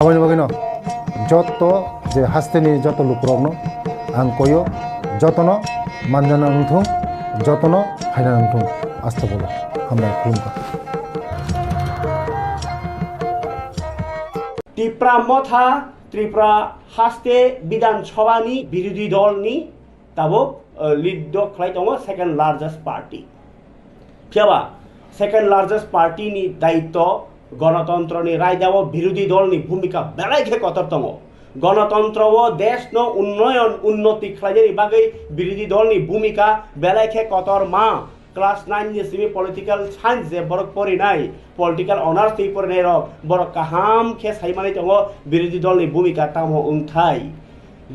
Awaimano joto je hasteni joto lukrogno ang koyo jotono manjana nungthung jotono haina nungthung asta bolo hamra khulumka Tipra Motha Tipra haste বিধানসভানি বিরোধী দলনি তাবো lead খাই দङ second largest party ফিয়াবা second largest party नि दायित्व गणतन्त्रनि रायदाव विरोधी दलनि भूमिका बेलायखे कतर दङ गणतन्त्र व देशनो उन्नयन उन्नति खालायनायनि बागै विरोधी दलनि भूमिका बेलायखे कतर मा क्लास 9 नि सिमी पलिटिकल साइन्स जे बरक परिनाय पलिटिकल अनार्स ति परिनाय र बरक काहाम खे साइमानै दङ विरोधी दलनि भूमिका तामो उंथाय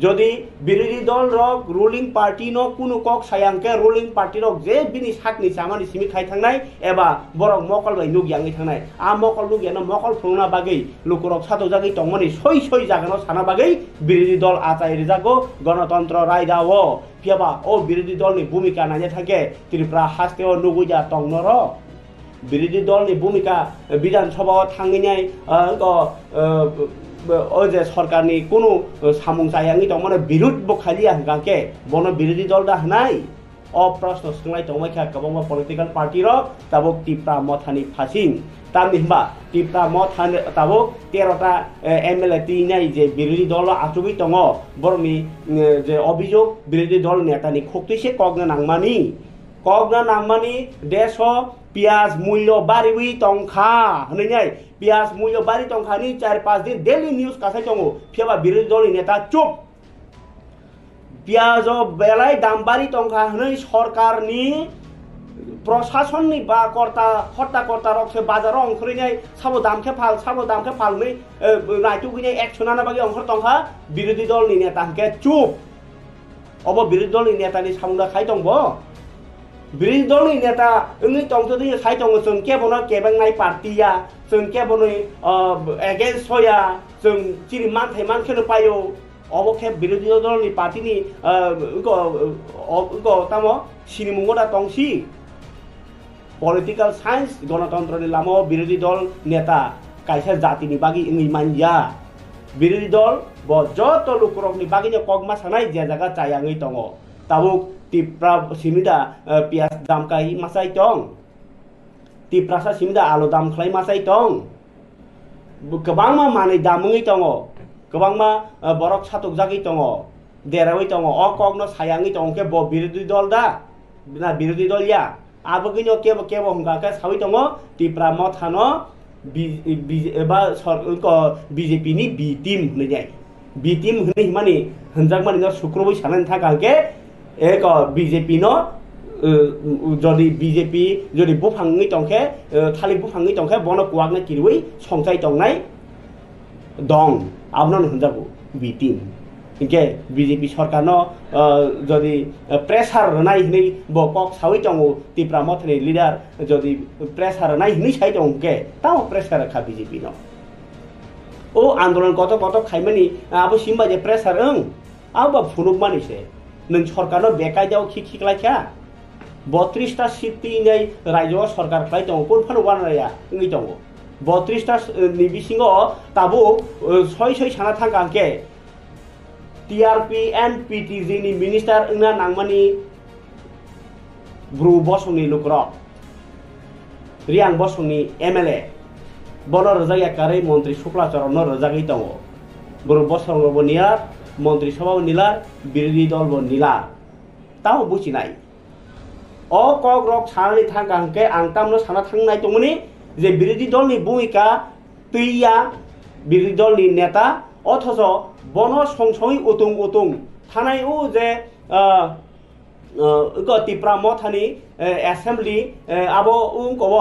যদি বিরোধী দল রক রুলিং পার্টি ন কোনো কক সায়াংকে রুলিং পার্টি রক যে বিনি সাকনি চামানি সিমি খাই থাংনাই এবা বরক মকল বাই নুগিয়াङै থাংনাই आ मकल नुगियानो मकल फुंना बागै लुकुरक सातो जागै तंमनि सय सय जागानो साना बागै বিরোধী দল आचाय रिजागो गणतन्त्र रायदाव फियाबा ओ বিরোধী दलनि भूमिका नायने थाके त्रिपुरा हास्तेव नुगुया तंनर বিরোধী দলनि भूमिका विधानसभा थांनाय যে সরকারনি কোনো সামুং চায়াङै तंमने विरोध बखालिया गाके बन विरोधी दल दा हनाय अ प्रश्न सोंनाय तंमायखा गोबां पलिटिकल पार्टी र ताबक टिप्रा मथानि फासिं तामनिबा टिप्रा मथा ताबक 13टा एमएलए तिनाय जे विरोधी दल आचुबि दङ बरनि जे अभियोग विरोधी दल नेतानि खक्तिसे कगना नांगमानि देश पियाज मूल्य बारिवि तंखा हनैनाय पियाज मूल्य बारि तंखानि 4-5 दिन डेली न्यूज कासाय दङ फियाबा विरोधी दलनि नेता चुप पियाज बेलाय दाम बारि तंखा हनै सरकारनि प्रशासननि बा कर्ता रक्से बाजाराव अंखरैनाय साबो दामखे फाल नै नायटुगिनाय एक्सनाना बागै अंखर तंखा विरोधी दलनि नेता हके चुप अब विरोधी दलनि नेतानि सामुंदा खाय दंबो विरोधी दलनि नेता ओङै तंथदि खाय दङ जों केबनो केबांनाय पार्टिया जों केबनो एगेन्स्ट होया जों चिरि मानखेनो पायो अबखे विरोधी दलनि पार्टीनि तामो सिनिमुंगदा तंसि पलिटिकल साइन्स गणतन्त्रनि लामाव विरोधी दल नेता कायसा जातिनि बागै ओङै मानया विरोधी दल ब जत लुकुरकनि बागैनो कगमा सानाय जे जागा चायाङै दङ ताबुक टिप्रा सिमिदा पियाज दाम काहि मासाय दं टिप्रासा सिमिदा आलु दाम खालाय मासाय दं गोबांमा मानै दामङै दङ गोबांमा बरक सातक जागै दङ देरावै दङ अ कगनो सायाङै दङ के ब विरोधी दल दा ना विरोधी दल या आबगैनो केबो हमगाके सावै दङ टिप्रा मथानो एबा बीजेपी नि बी टीम होनैनाय बी टीम होनै माने होनजागमानि न सुक्रबै सानानै थागाके एक बीजेपी नो जदि बीजेपी जदि बुफाङै तंखे थालिक बुफाङै तंखे बन कुवागना किरुइ संसाय तंनाय दं आबनो होनजागो बी टीम इनके बीजेपी सरकार नो जदि प्रेसार होनाय हनै बकक सावै दङो टिप्रा मथनि लिडार जदि प्रेसार होनाय हनै साइ दंके ताव प्रेसार खा बीजेपी नो ओ आन्दोलन कत खायमानि आबो सिमबा जे प्रेसार ओं आबा फुनुक मानिसे नों सरकारनो बेकायदाव खिखलायखा 32टा सीट तिनै राज्य सरकार खाय दङ कोनफानो वानाया ओङै दङ 32टा नि बिसिङाव ताबो सय साना थांगांके टीआरपी एंड पीटीजी नि मिनिस्टार ओंना नांमानि ब्रु बसंनि लुक्रक रियां बसंनि एमएलए बन रजाया कारै मन्त्री शुक्लाचरण रजागै दङ ब्रु बसंबो नियार मन्त्री सभा निलार विरोधी दल निलार ताव बुझिनाय अ कगरक सानानै थांगांके आं तामनो साना थांनाय दंमोनि जे विरोधी दलनि भूमिका तैया विरोधी दलनि नेता अथच बन संसङै उतुं थानाय उ जे टिप्रा मथानि एसेम्बली आबो उंकव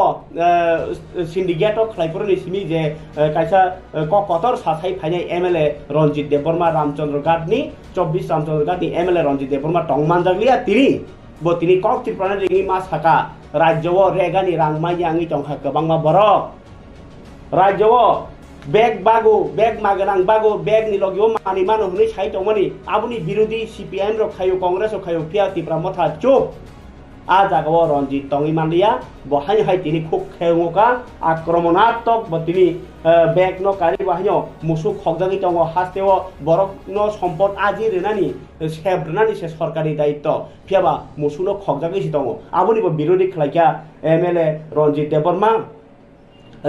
सिन्डिकेट खालायफोरनि सिमि जे कायसा ककतर साथाय फायनाय एमएलए रंजित देबबर्मा रामचंद्र गादनि 24 रामचंद्र गादनि एमएलए रंजित देबबर्मा टंगमानजागलिया तिनी कक त्रिपुरानि रिङि मा साका राज्यव रेगानि रांमायाङै टंखा गोबांमा बरक राज्यव बेग मागोनां बागो बेग नि लगियो मानि मानो हुनै साइ दंमनि आबुनि विरोधी सीपीएम र खायो कांग्रेस र खायो पिया टिप्रा मथा चुप জাগাও রঞ্জিত টঙ্গি মালিয়া বহাই হাই তিনি খুব খেঙ্গকা আক্রমণাত্মক বা তিনি ব্যাগ ন কারি বাহাইও মুসুক খগজাগি টঙ্গ হাস্তেও বরক ন সম্পদ আজি রেনানি সেব্রানি সে সরকারি দায়িত্ব ফিয়াবা মুসুক ন খগজাগি টঙ্গ আবনিব বিরোধী খাইকা এমএলএ রঞ্জিত দেববর্মা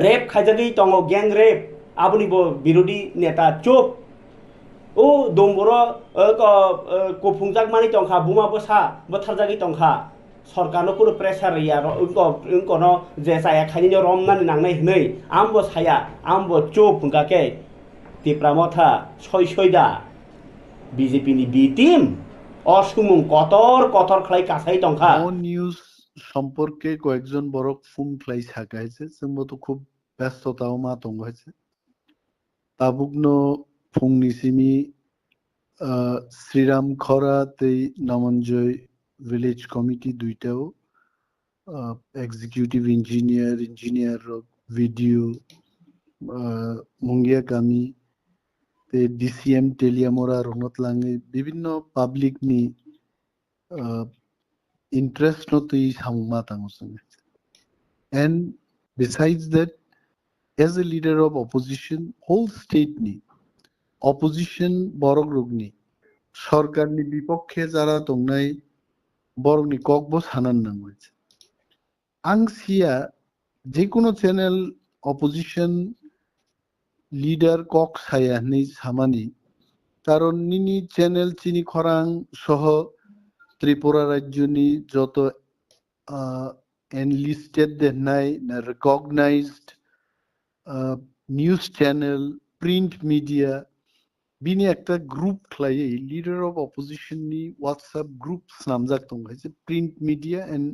রেপ খাইজাগি টঙ্গ গ্যাং রেপ আবনিব বিরোধী নেতা চুপ ও দমবর কফুংজাক মানি টংখা বুমা বসা বথারজাগি টংখা সরকারনো কোনো প্রেসার ইয়া কোনো যে সায়া খাইনি রমনানি নাংনাই হनै আমবো সায়া আমবো চুপ গাকে টিপ্রা মথা সয়সয়দা বিজেপি নি বি টিম অসুমুং কতর কতর খাই কাছাই টংখা নিউজ সম্পর্কে কয়েকজন বড় ফোন ফ্লাই থাকাইছে जोंबो তো খুব ব্যস্ততাও মা তঙ্গ হয়েছে তাবুকনো ফুংনিসিমি শ্রীরাম খরা তেই নামঞ্জয় ভিলেজ কমিটি দুইটাও এক্সিকিউটিভ ইঞ্জিনিয়ার ভিডিও মুঙ্গিয়া কামি তে ডিসিএম টেলিয়ামোরা রঙত লাঙে বিভিন্ন পাবলিক নি interest no to is and besides that as a leader of opposition whole state ni opposition borok rogni সরকার নি বিপক্ষে যারা তংনাই বরং নি ককবস হানান নাম হয়েছে আংসিয়া যে কোনো চ্যানেল অপোজিশন লিডার কক ছায়া নেই সামানি কারণ নিনি চ্যানেল চিনি খরাং সহ ত্রিপুরা রাজ্যনি যত এনলিস্টেড দেনাই না recognised news channel print media বিনি একটা গ্রুপ খাইয়ে লিডার অফ অপোজিশন নি হোয়াটসঅ্যাপ গ্রুপস নামজাক দং হয়েছে print media and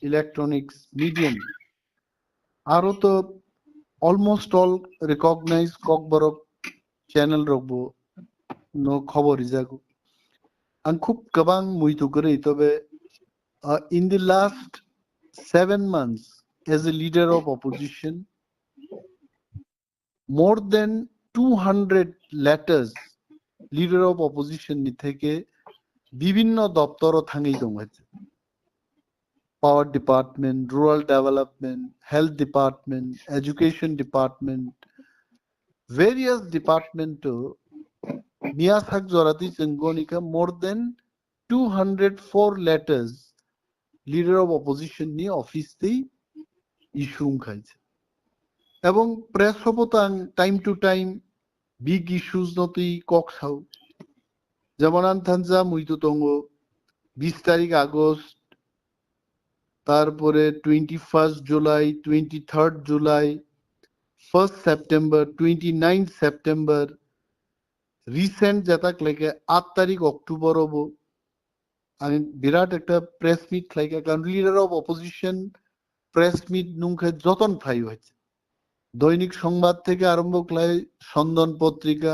electronics medium আরো তো almost all recognise kokborok channel রগবো নো খবর ইজাগু आं खूब गोबां मुइथुगोरै तबे in the last 7 months as a leader of opposition more than 200 letters leader of opposition ni theke bibhinno doptoro thangai dong hoyche power department rural development health department education department various department Niasak Zorati Chengonika more than 204 letters leader of opposition ni office te issue খাইছে এবং press হপতাং time to time big issues নতি কক খাও যেমন আনথানজা মুইতো তঙ্গ 20 তারিখ August তারপরে 21 July 23 July 1 September 29 September recent যেটা লাইকে 8 তারিখ অক্টোবর হবো আমি বিরাট একটা প্রেস মিট লাইকে কারণ leader of opposition press meet নুংখে যতন ফাই হয়েছে দৈনিক সংবাদ থেকে আরম্ভ করে সন্দন পত্রিকা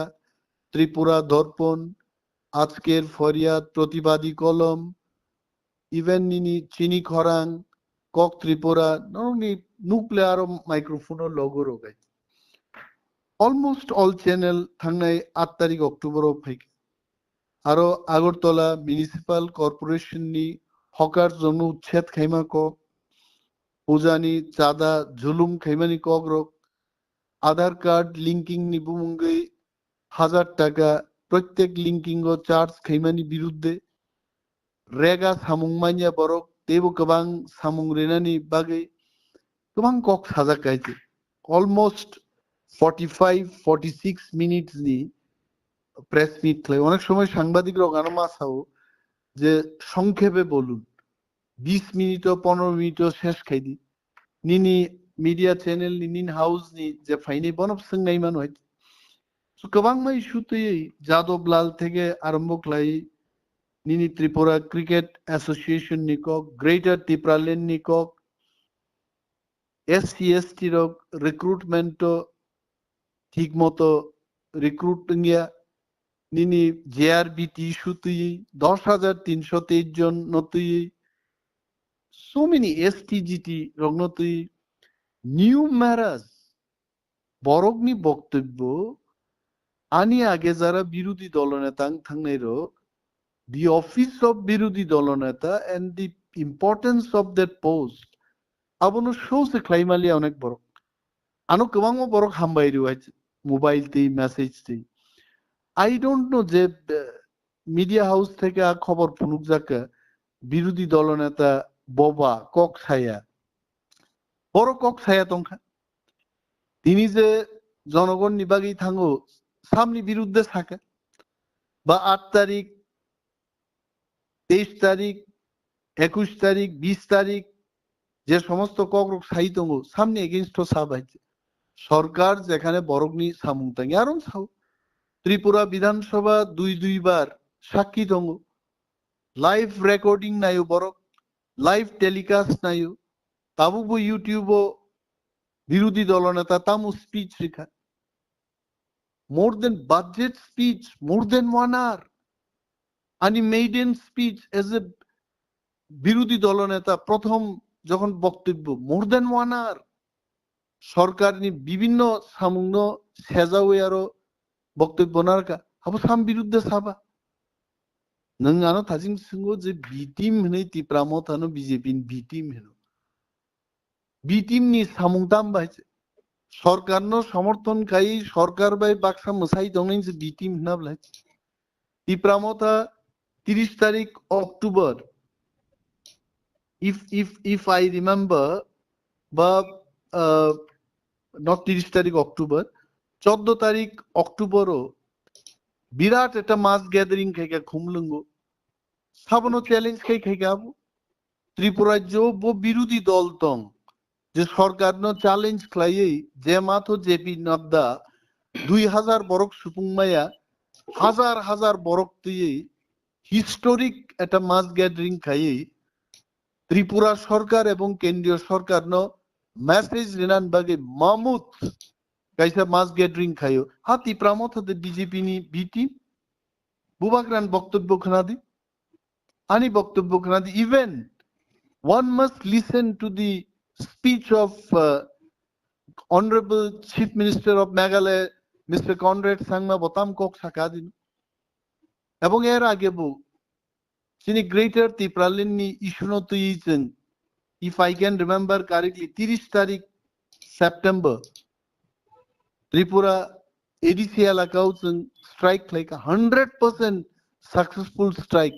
ত্রিপুরা দর্পণ আজকের ফরিয়াদ প্রতিবাদী কলম ইভেন নিনি চিনি খরাং কক ত্রিপুরা নরনি নুকলে আরো মাইক্রোফোনের লগো রোগাই অলমোস্ট অল চ্যানেল থাংনাই 8 তারিখ অক্টোবর ফাইকে আরো আগরতলা মিউনিসিপাল কর্পোরেশন নি হকার জন্য উচ্ছেদ খাইমা কক পূজানি চাঁদা ঝুলুম খাইমানি কক রক আধার কার্ড লিঙ্কিং নি বুমুঙ্গই 1000 টাকা প্রত্যেক লিঙ্কিং ও চার্জ খাইমানি বিরুদ্ধে রেগা সামুংমানিয়া বরক তেবো গোবাং সামুং রেনানি বাগে গোবাং কক সাজা গাইছে অলমোস্ট 45-46 মিনিটস নি প্রেস মিট খাই অনেক সময় সাংবাদিকরা গানমাসাও যে সংক্ষেপে বলুন 20 মিনিট ও 15 মিনিট ও শেষ খাই দি নিনি মিডিয়া চ্যানেল নিন হাউস নি যে ফাইনি বনব সঙ্গাই মান হয় সো গোবাং মাই ইস্যুতে যাদব লাল থেকে আরম্ভ খাই নিনি ত্রিপুরা ক্রিকেট অ্যাসোসিয়েশন নিকক গ্রেটার টিপ্রালেন নিকক SC/ST রক রিক্রুটমেন্ট ঠিক মতো রিক্রুটিং নিনি JRBT ইস্যুতে 10,323 জন নতুই so many STGT রগ্নতুই নিউমারাস বরগ্নি বক্তব্য আনি আগে যারা বিরোধী দলনেতা থাংনাইর দি অফিস অফ বিরোধী দলনেতা and the importance of that post abono shows a claimali onek borok ano kebangmo borok hambai riwaj mobile te message te I don't know যে মিডিয়া হাউস থেকে খবর ফুনুক যাকে বিরোধী দলনেতা ববা কক ছায়া বড় কক ছায়া তংখা তিনি যে জনগণ নিবাগী থাঙ্গো সামনি বিরুদ্ধে থাকে বা 8 তারিখ 23 তারিখ 21 তারিখ 20 তারিখ যে সমস্ত ককরক সাহিতঙ্গ সামনে এগেইনস্ট সাবাইছে সরকার যেখানে বরগনি সামুংতাঙ্গি আরম সাউ ত্রিপুরা বিধানসভা দুইবার সাক্ষী দঙ্গ লাইভ রেকর্ডিং নাইও বরক লাইভ টেলিকাস্ট নাইও তাবুবো ইউটিউবও বিরোধী দলনেতা তামু স্পিচ রেখা মোর দেন বাজেট স্পিচ মোর দেন 1 hour আনি মেইডেন স্পিচ এজ এ বিরোধী দলনেতা প্রথম যখন বক্তব্য মোর দেন 1 hour সরকারনি বিভিন্ন সামুংন সেজাওয়ে আরো বক্তব্য নারকা হাবো সাম বিরুদ্ধে সাবা নং আনো থাজিং সিংগো যে বি টিম হনে টিপ্রা মথানো বিজেপি বি টিম হেনো বি টিম নি সামুংতাম বাইছে সরকারনো সমর্থন খাই সরকার বাই বাক্সা মসাই দংনি যে বি টিম না বলাই টিপ্রা মথা 30 তারিখ অক্টোবর if I remember বা not 30 তারিখ অক্টোবর 14 তারিখ অক্টোবরও বিরাট একটা মাস গ্যাদারিং খাইকা খুমলুঙ্গ সাবনো চ্যালেঞ্জ খাইকা আবু ত্রিপুরাজ্য বো বিরোধী দল তং যে সরকারনো চ্যালেঞ্জ খাইয়ে যে মাথো জেপি নাবদা 2000 বরক সুপুংমায়া হাজার হাজার বরক দিয়ে হিস্টোরিক একটা মাস গ্যাদারিং খাইয়ে ত্রিপুরা সরকার এবং কেন্দ্রীয় সরকার ন মেসেজ রিনান বাগে মামুত কাইসা মাস গ্যাদারিং খাইও হাতি প্রামত হতে বিজেপি নি বিটি বুবাকরান বক্তব্য খানাদি আনি বক্তব্য খানাদি even one must listen to the speech of honorable chief minister of Meghalaya Mr. Conrad Sangma Botam Kok Sakadin এবং এর আগে বউ তিনি গ্রেটার ত্রিপুরালিনী ইস্যুনো তুইছেন if I can remember correctly 30 তারিখ সেপ্টেম্বর ত্রিপুরা এডিসি এলাকাও স্ট্রাইক লাইক 100% সাকসেসফুল স্ট্রাইক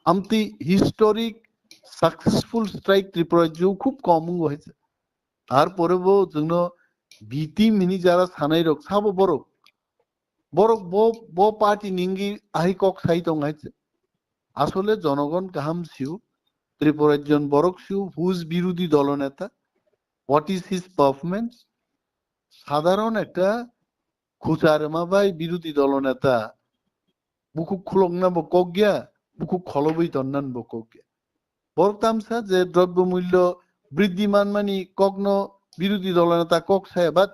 আমতি হিস্টোরিক সাকসেসফুল স্ট্রাইক ত্রিপুরা যে খুব কম হয়েছে তারপরে বো जोंनो বিটি মিনি যারা সানাই রক সাবো বড় বড় বো পার্টি নিঙ্গি আহি কক সাইতং হয়েছে আসলে জনগণ কাহাম সিউ ত্রিপুরার জন বরক সিউ হুজ বিরোধী দলনেতা হোয়াট ইজ হিজ পারফরমেন্স সাধারণ একটা খুচারমা বাই বিরোধী দলনেতা বুকু খুলংনা বকক গিয়া বুকু খলবই তন্নান বকক গিয়া বরক তামসা যে দ্রব্যমূল্য বৃদ্ধিমান মানি কগ্ন বিরোধী দলনেতা কক সায় বাট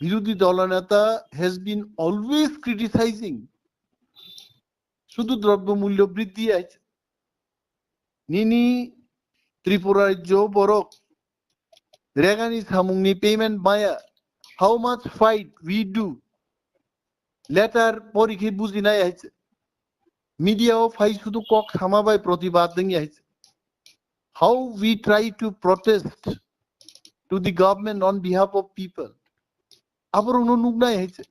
বিরোধী দলনেতা হ্যাজ বিন অলওয়েজ ক্রিটিসাইজিং শুধু দ্রব্যমূল্য বৃদ্ধি আছে নিনি ত্রিপুরা রাজ্য বরক রেগানি সামুংনি পেমেন্ট মায়া how much fight we do later পরীক্ষা বুঝি নাই আছে মিডিয়াও ফাই শুধু কক সামাবাই প্রতিবাদ দিই আছে how we try to protest to the government on behalf of people আবার অনুনুক নাই আছে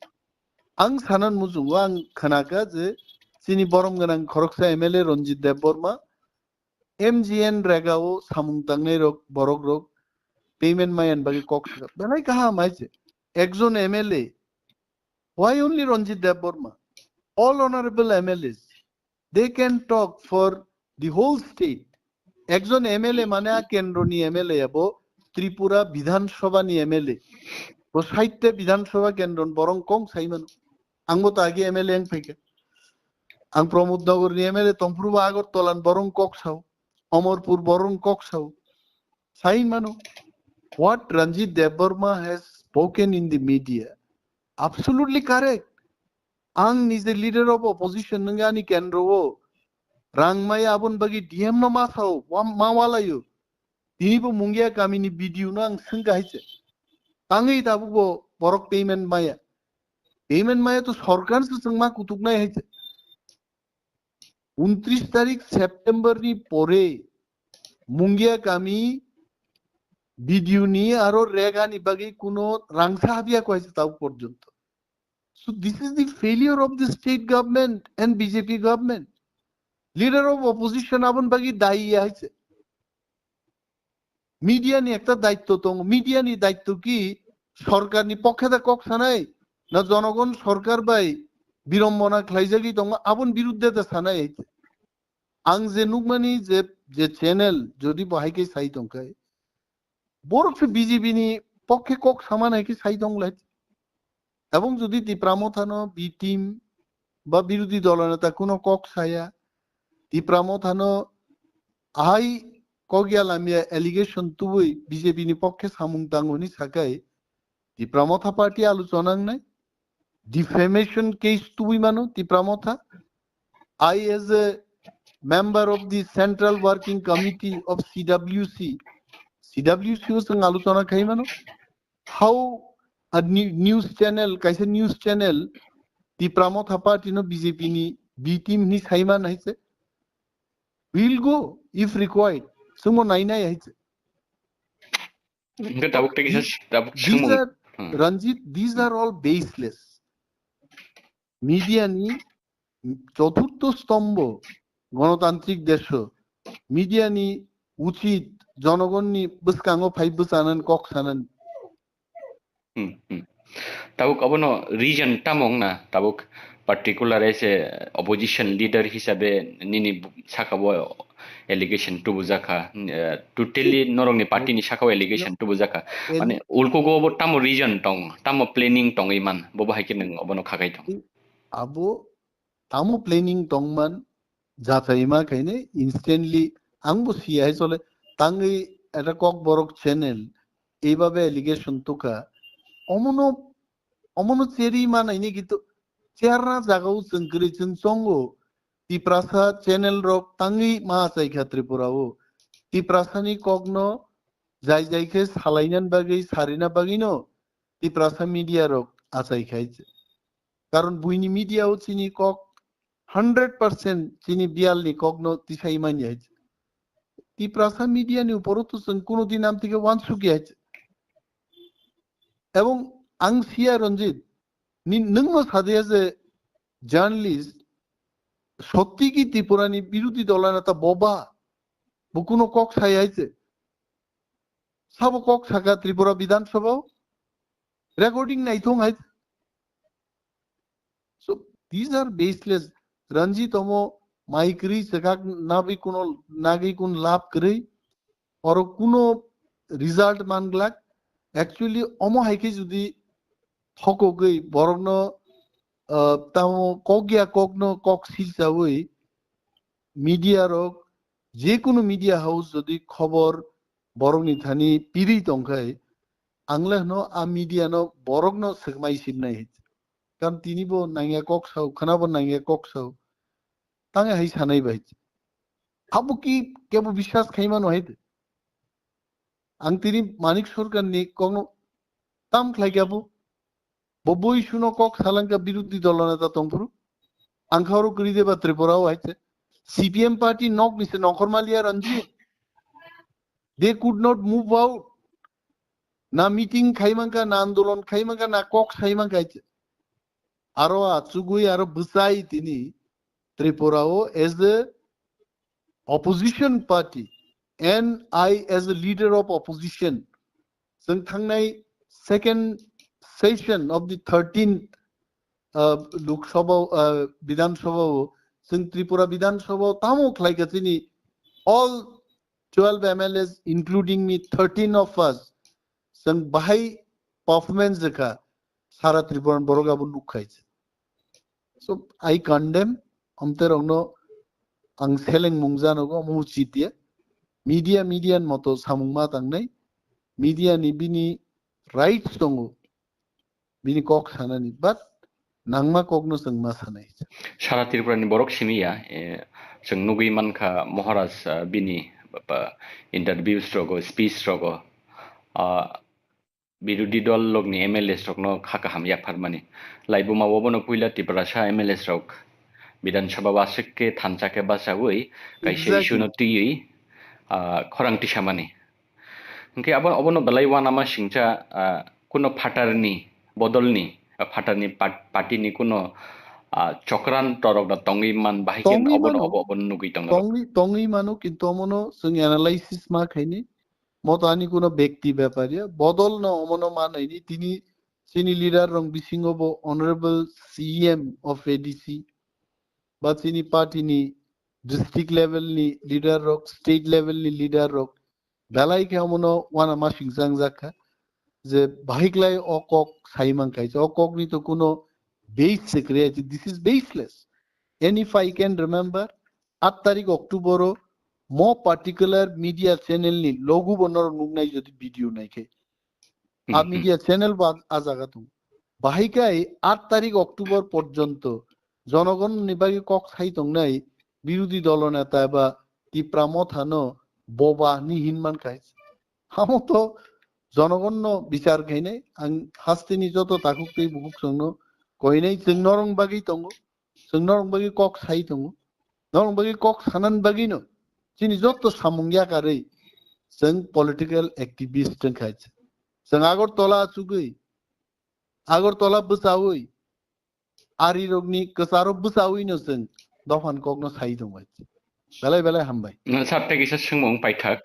আং সানান মুজুং আং খানাকা যে চিনি বরম গানাং খরকসা এমএলএ রঞ্জিত দেববর্মা এমজিএন রেগাও সামুংতাংনে রক বরক রক পেমেন্ট মায়ান বাকি কক বেলাই কাহা মাইছে একজন MLA why only Ranjit Debbarma all honorable MLAs they can talk for the whole state একজন এমএলএ মানে কেন্দ্রনি এমএলএ আবো ত্রিপুরা বিধানসভা নি এমএলএ ও সাহিত্য বিধানসভা কেন্দ্র বরং কং সাইমান আংবো তো আগে এমএলএ আং ফাইকে আং প্রমোদনগর নি এমএলএ তমফুরবা আগরতলান বরং ককসাও অমরপুর বরং ককসাও সাইন মানো what Ranjit Debbarma has spoken in the media absolutely correct ang নিজে leader of opposition nangani kendro rangmai abon bagi dm no masao mawalayo tini bo mungia kamini video no ang singga haise tangi tabu bo borok payment maya to Sarkar se sangma kutuk nai haise 29 তারিখ September নি পরে মুঙ্গিয়া কামি video নি আরো রেগানি বাকি কোনো রাংসা হাবিয়া কয়েছে তাও পর্যন্ত so this is the failure of the state government and BJP government leader of opposition abon bagi দায়ী আছে মিডিয়া নি একটা দায়িত্ব তো মিডিয়া নি দায়িত্ব কি সরকার নি পক্ষে দা কক সানাই না জনগণ সরকার বাই বিড়ম্বনা খাইজাগি দং আবন বিরুদ্ধে দা সানাই আং যে নুকমানি যে চ্যানেল যদি বাহাইকে সাই দংকাই বরফ বিজেপি নি পক্ষে কক সামান হাইকে সাই দংলাই এবং যদি ত্রিপুরা মথানো বি টিম বা বিরোধী দলনেতা কোনো কক সায়া ত্রিপুরা মথানো আহাই কগিয়ালামিয়া এলিগেশন তুই বিজেপি নি পক্ষে সামুং তাঙ্গনি সাকাই ত্রিপুরা মথা পার্টি আলোচনা নাই ডিফেমেশন কেস তুই মানো ত্রিপুরা মথা I as a member of the Central Working Committee of CWC was ang aluchona khai mano how a news channel kaise news channel Tipra Motha party no BJP ni B team ni saiman haise we'll go if required sumo naina haise these are Ranjit these are all baseless media ni চতুর্থ স্তম্ভ গণতান্ত্রিক দেশ media নি উচিত জনগণ নি বসকাঙ্গ five বসানান কক সানান tabuk abono region tamong na tabuk particular as a opposition leader hisabe nini sakabo allegation to bujaka totally norong ni party ni sakabo allegation to bujaka mane ulko go bo tamo region tong tamo planning tong iman bo bahai kin abono khagai tong abo tamo planning tongman যাচাইমা খাইনে instantly আংবো সিয়াই চলে তাঙ্গি এটা cock বরক channel এইভাবে allegation তোকা অমনো অমনো cherry মানাইনি কিন্তু চেয়ারনা জাগাও চঙ্করি চঙ্গো Tiprasa channel rock তাঙ্গি মা চাইখা ত্রিপুরাও টিপ্রাসানি কগ্ন যাই যাইখে সালাইনান বাগি সারিনা বাগিনো টিপ্রাসা মিডিয়া রক আচাই খাইছে কারণ বুইনি মিডিয়াও চিনি কক 100% চিনি বিয়াল নি কগ্ন তিসাই মানি আছে টিপ্রাসা মিডিয়া নি উপরও তো কোনোদিন নাম থেকে ওয়ানসুকি আছে এবং আং সিয়া রঞ্জিত নংনো সাদে যে জার্নালিস্ট সত্যি কি ত্রিপুরানি বিরোধী দলনেতা ববা কোনো কক সাই আছে সব কক থাকা ত্রিপুরা বিধানসভাও রেকর্ডিং নাইথং আছে so these are baseless Ranjit Amo माइक्री सका ना भी कुनो नागी कुन लाभ करे और कुनो रिजल्ट मानगलाक एक्चुअली अमो हाइके जुदी थको गई बरगनो तामो कगिया कगनो कक सिलसा हुई मीडिया रोक जे कुनो मीडिया हाउस जुदी खबर बरगनी थानी पिरी तंखाय आंगले नो आ मीडिया नो बरगनो सकमाई सिबनाय कारण तिनीबो नांगिया कक साव खनाबो नांगिया कक साव तांगे हाई सानाय बायच आबो की केबो विश्वास खाइमानो हायद आं तिनी मानिक सरकार नि कोनो ताम खाइगाबो बबोई सुनो कक सालांका बिरुद्धि दलनेता तंफुरु आंखारो करि देबा त्रिपुराओ हायचे सीपीएम पार्टी नक निसे नखरमालिया Ranjit they could not move out ना मीटिंग खाइमांका ना आंदोलन खाइमांका ना कक खाइमांका हायचे आरो आचुगुई आरो बुसाई तिनी त्रिपुराओ as the opposition party and I as a leader of opposition जों थांनाय second session of the 13th लोक सभा विधान सभा जों Tripura Vidhan Sabha तामो खालायगासिनो all 12 MLAs including me 13 of us जों बाहाय परफॉर्मेंस जोखा सारा Tripura बरगाबो नुखायच so I condemn amterongno ang seleng mungzanogo muchitia media moto samungma tangnai media ni bini rights tongo bini kok sanani but nangma kokno sangma sanai সারা ত্রিপুরানি বরক সিমিয়া जों नुगै मानखा महाराज बिनि interview स्ट्रगो speech स्ट्रगो বিরোধী দল লগনি MLA স্টকনো খাকা হামিয়া ফারমানি লাইবো মাওবনো পুইলা Tripurasa MLA stock বিধানসভা বাসকে থানচাকে বাসাউই কাইসে ইস্যুনো তুই khorang tisamani hingke abono belai wanama singcha kuno phatarni bodolni phatarni party ni kuno chokran torok da tongi man bahiken tongi abono mano abono nugui tongnaro tongi mano কিন্তু অমনো जों analysis মা খাইনি মতানি কোনো ব্যক্তি ব্যাপারিয়া বদল না অমনো মানাইনি তিনি লিডার রং বিসিংব অনারেবল সিএম অফ এডিসি বা তিনি পার্টিনি ডিস্ট্রিক্ট লেভেলনি লিডার রক স্টেট লেভেলনি লিডার রক বেলাই কেমনো ওয়ানা মা সিংসাং জাখা যে বাহিকলাই অকক সাইমাং খাইছে অককনি তো কোনো বেস সেক্রে আছে this is baseless and if I can remember 8 তারিখ অক্টোবর মো পার্টিকুলার মিডিয়া চ্যানেল নি লঘু বনর নুগনাই যদি ভিডিও নাইকে আ মিডিয়া চ্যানেল বা আজাগাতু বাহিকাই 8 তারিখ অক্টোবর পর্যন্ত জনগণ নিবাগী কক সাইতং নাই বিরোধী দল নেতা বা টিপ্রা মথানো ববা নি হিনমান খাইছে হামো তো জনগণ বিচার খাই নাই হাস্তিনি যত তাকুকতেই বুকুক সঙ্গ কই নাই जों নরং বাগি তঙ্গ जों নরং বাগি কক সাই তঙ্গ নরং বাগি কক সানান বাগিনো চিনি যত সামুংয়া কারে जों পলিটিক্যাল অ্যাক্টিভিস্ট খাইছে जों আগরতলা চুগৈ আগরতলা বসাওই আরি রগনি কসারো বসাওইনো जों দফান ককনো সাই দং বেলাই বেলাই হামবাই sabte gisa sungmong paithak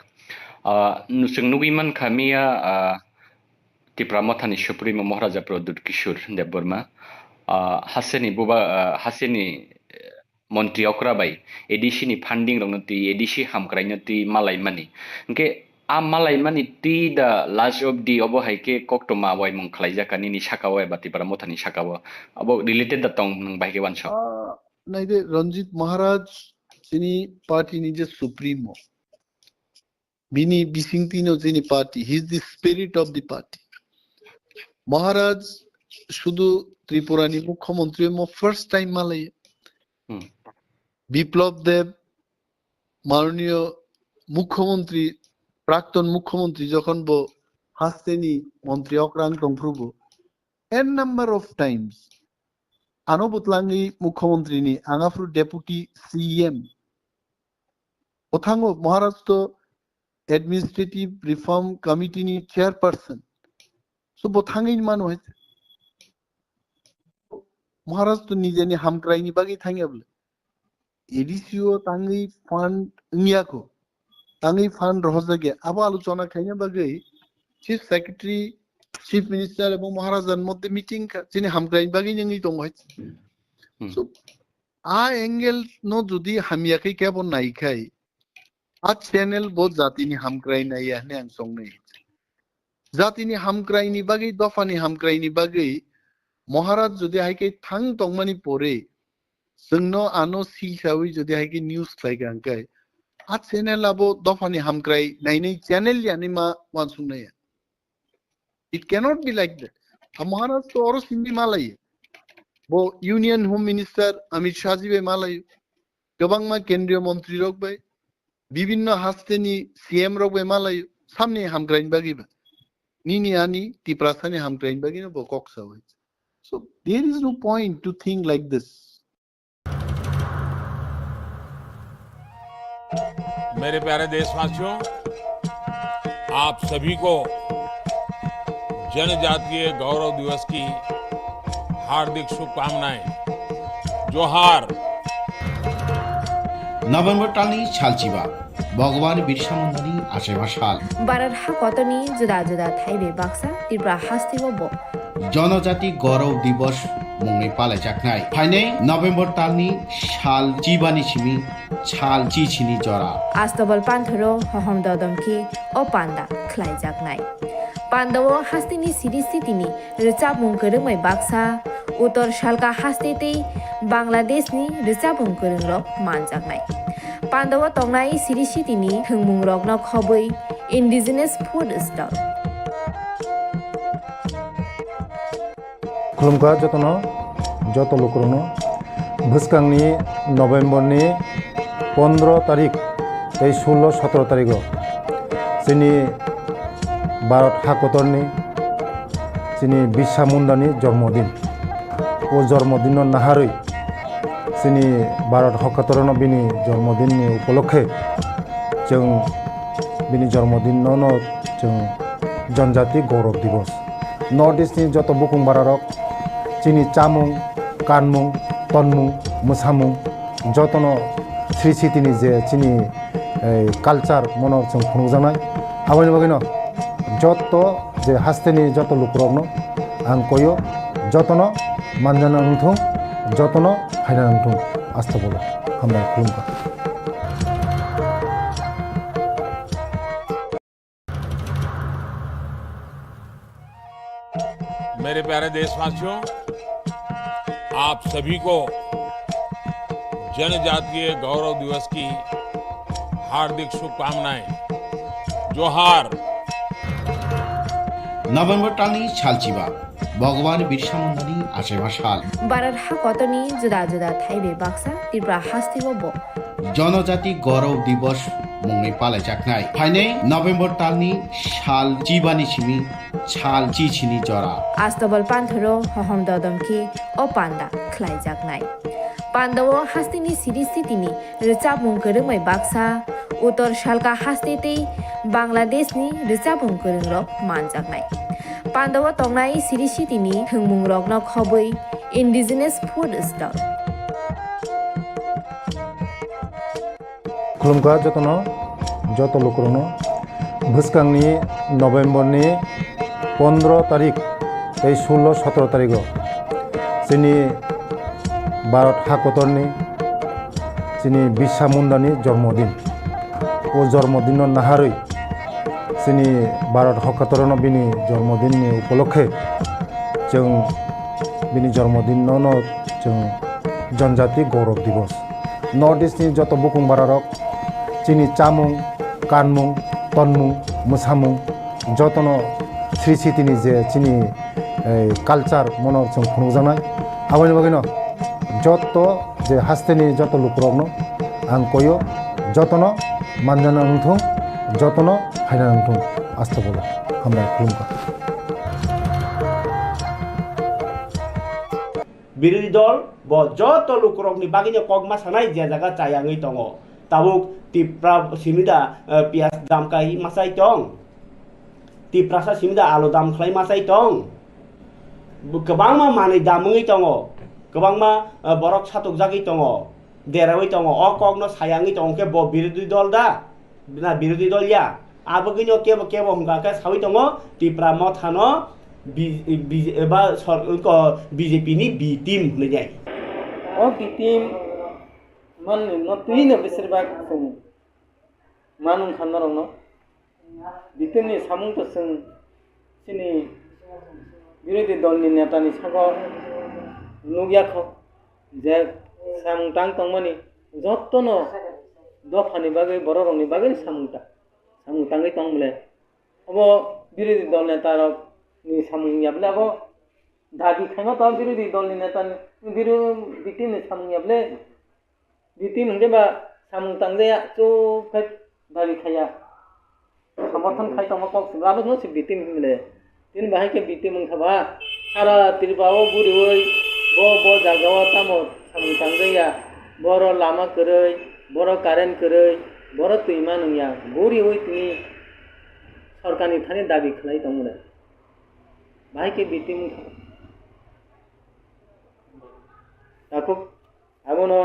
nusung nugiman khamia Tipra Mothani Supremo Maharaja Pradut Kishore Debbarma haseni buba haseni Montri Okrabai edisi ni funding rong ti edisi hamkraina ti malai mani ke a malai mani ti the last of the obo haike Koktwma Awaimano khlaijaka ni sakawa ba Tipra Mothani sakawa abo related da tong nang baike wanso নাইদে রঞ্জিত মহারাজ তিনি party নিজে supremo বিনি বিসিংতিনো যিনি party he is the spirit of the party Maharaj শুধু ত্রিপুরানি মুখ্যমন্ত্রী first time মালাই বিপ্লব দেব মাননীয় মুখ্যমন্ত্রী প্রাক্তন মুখ্যমন্ত্রী যখন হাস্তেনি মন্ত্রী অক্রান্ত প্রভু এন নাম্বার অফ টাইমস আনবতলাঙ্গি মুখ্যমন্ত্রীনি আঙাফ্রু ডেপুটি সিএম ওথাঙ্গো মহারাষ্ট্র অ্যাডমিনিস্ট্রেটিভ রিফর্ম কমিটিনি চেয়ারপারসন সো বোথাঙ্গিন মান হয়েছে মহারাষ্ট্র নিজেনি হামক্রাইনি বাগি থাঙ্গিয়া বলে এডিসিও তাঙ্গি ফান্ড ইংয়াকো তাঙ্গি ফান্ড রহজাগে আবার আলোচনা খাইনা বাগি চিফ সেক্রেটারি চিফ মিনিস্টার এবং মহারাজার মধ্যে মিটিং যিনি হামক্রাইনি বাগি নিয়ে দং হয়েছে সো আ এঙ্গেল নো যদি হামিয়াকে কেবল নাই খাই আ চ্যানেল বহুত জাতিনি হামক্রাই নাই ইয়াহনে আং সং নাই জাতিনি হামক্রাইনি বাগি দফানি হামক্রাইনি বাগি মহারাজ যদি হাইকে থাং তংমানি পরে जोंनो आनो सिलसावै যদি হাইকে নিউজ খাইকে আংকাই আ চ্যানেল আবো দফানি হামক্রাই নাইनै চ্যানেল ইয়ানি মা ওয়ানসুংনাই ইট ক্যানট বি লাইক দ্যাট মহারাজ তো অর সিন্ধি মালাই বো ইউনিয়ন হোম মিনিস্টার অমিত শাহজিবে মালাই গোबांमा কেন্দ্রীয় মন্ত্রী রকবাই বিভিন্ন হাস্তেনি সিএম রকবাই মালাই সামনে হামক্রাইন বাগিবা নিনি আনি টিপ্রাসানি হামক্রাইন বাগিনা বো ককসাওই so there is no point to think like this मेरे प्यारे देशवासियों आप सभी को जनजातीय गौरव दिवस की हार्दिक शुभकामनाएं जोहार नभेम्बर टालनि सालचिबा भगवान बिरसा मुंडानि आसेबा साल बारार हा कतनी जुदा जुदा थाइबे बाक्सा त्रिपुरा हास्तिगो बो जनजाति गौरव दिवस मुंगै पालायजाखनाय फाइनै नभेम्बर टालनि साल चिबानि सिमि साल चिचिनि जरा आस्तबल पान्थरो हहम ददमखि ओ पान्दा ख्लाइजाखनाय पान्दावो हास्तिनि सिरिस्थितिनि रिचाबुंकरमै बाक्सा उत्तर सालका हास्तेतै बांलादेशनि रिचाबुंकरंरक मानजाखनाय पान्दावो तंनाय सिरिस्थितिनि थंमुंरकन खबै इन्डिजिनास फुड स्टल खुलुमखा जतनो जत लोकरनो भुसकांनि नभेम्बरनि 15 तारिख 16-17 तारिख जोंनि भारत हाकतरनि जोंनि बिरसा मुंडानि जन्मदिन ओ जन्मदिन नाहारै जोंनि भारत हाकतरनो बिनि जन्मदिननि उपलक्षे जों बिनि जन्मदिन no जों जनजाति गौरव दिवस नर्थ इस्टनि जत बुकुं बारारक चिनि चामुं कानमुं तनमुं मोसामुं जतनो श्री सिटिनि जे चिनि कालचार मनर जों खुंजानाय आबानि बागैनो जत जे हास्तेनि जत लुकुरकनो आं कयो जतनो मानजाना नोंथुं जतनो फायना नोंथुं आस्था बोलो हामबाय खुलुमबाय मेरे प्यारे देशवासियों, आप सभी को जनजातीय गौरव दिवस की हार्दिक शुभकामनाएं। जोहार। नभेम्बर टालनि सालचिबा भगवान बिरसा मुंडानि आसेबा साल भारत हाकतनि जुदा जुदा थाइबे बाक्सा त्रिपुरा हास्तिबो बो जनजाति गौरव दिवस मुंनि पालायजाखनाय फाइनै नभेम्बर टालनि साल चिबानि सिमि साल चिचिनि जरा आस्तबल पान्थरो हहम ददमखि ओ पान्दा खलायजाखनाय पान्दाव हास्तिनि सिरि सिटिनि रिचाबुं गोरोंमै बाक्सा उत्तर सालका हास्तेते बांलादेशनि रिचाबुं गोरोंरक मानजाखनाय पान्दाव तंनाय सिरि सिटिनि थोंमुं रकन खबै इन्डिजिनियास फुड स्टल खुलुमगा जतनो जत लुकुरनो भुसकांनि नभेम्बरनि 15 तारिख 16-17 तारिख जोंनि भारत हाकतरनि जोंनि बिरसा मुंडानि जन्मदिन ओ जन्मदिन नाहारै जोंनि भारत हाकतरनो बिनि जन्मदिननि उपलक्षे जों बिनि जन्मदिन जों जनजाति गौरव दिवस नर्थ इस्टनि जत बुकुं बारारक चिनि चामुं कानमुं तनमुं मोसामुं जतनो श्री सिटिनि जे चिनि कालचार मनर जों खुंजानाय आबानि बागैनो जत जे हास्तेनि जत लुकुरकनो आं कयो जतनो मानजाना नोंथुं जतनो फायना नोंथुं आस्था बोलो हामबाय खुलुमबाय बिरोधी दल ब जत लुकुरकनि बागैनो कगमा सानाय जे जागा चायांगै दङ ताबुक तिप्रा सिमिदा पियास दामकाय मासाय दं तिप्रासा सिमिदा आलु दाम खालाय मासाय दं गोबांमा मानै दामङै दङ गोबांमा बरक सातक जागै दङ देरावै दङ अ कगनो सायांगै दङ के ब बिरोधी दल दा ना बिरोधी दल या आबगैनो केबो केबो हमगाके सावै दङ Tipra मथानो BJP ni B team होननाय Oh B team man no tuino बेसोरबाग जों मानुं खानमारनो B team ni सामुं तो जों सिनि बिरोधी दलनि नेतानि सागाव नुगियाखौ जे सामुं तां तंमानि जत्तनो दफानि बागै बररंनि बागै सामुं ताङै तंमले अब बिरोधी दल नेतारक नि सामुं याबले अब दाबि खायमा तो बिरोधी दलनि नेतानि बिटिम नि सामुं याबले बिटिम होनदेबा सामुं तांजाया चुप दाबि खाया समर्थन खाय तंमा कक्सिब्लाबो नो सि बिटिम होनले दिन बाहाय के बिटिम थाबा सारा त्रिपुराव बुरिवै ब जागाव तामो सामुं तांजाया बर लामा करै बर कारेन्ट करै बर तैमा नंया बुरिवै तिनि सरकारनि थाने दाबि खालाय तंमले भाई के बीती में ताको आगोनो